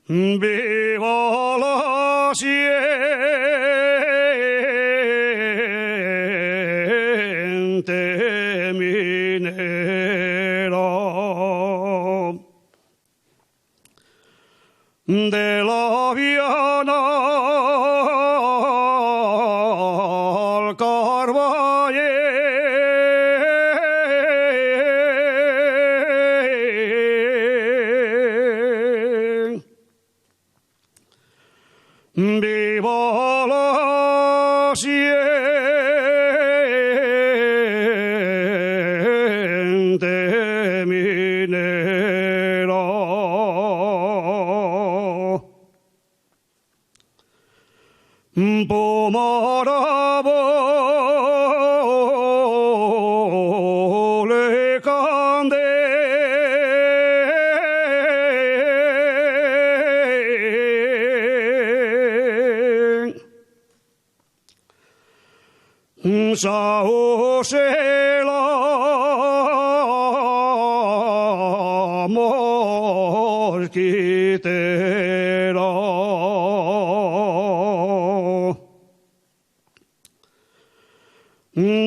Viva la siente minera de la Viana al Carballés. Viva la siente minera. Pomarabo le cande Saosela mosquitera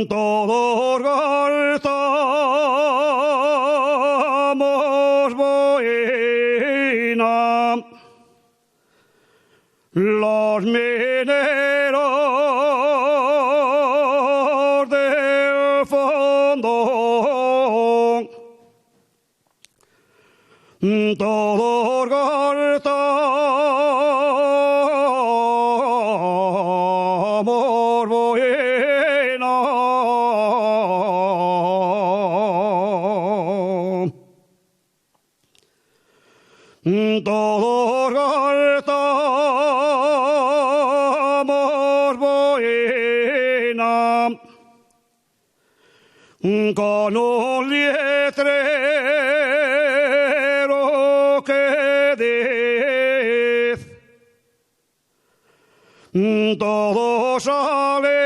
todos gartamos boina los mineros del fondo todos gartamos boina todos gartamos boina con un letrero que dice todos salen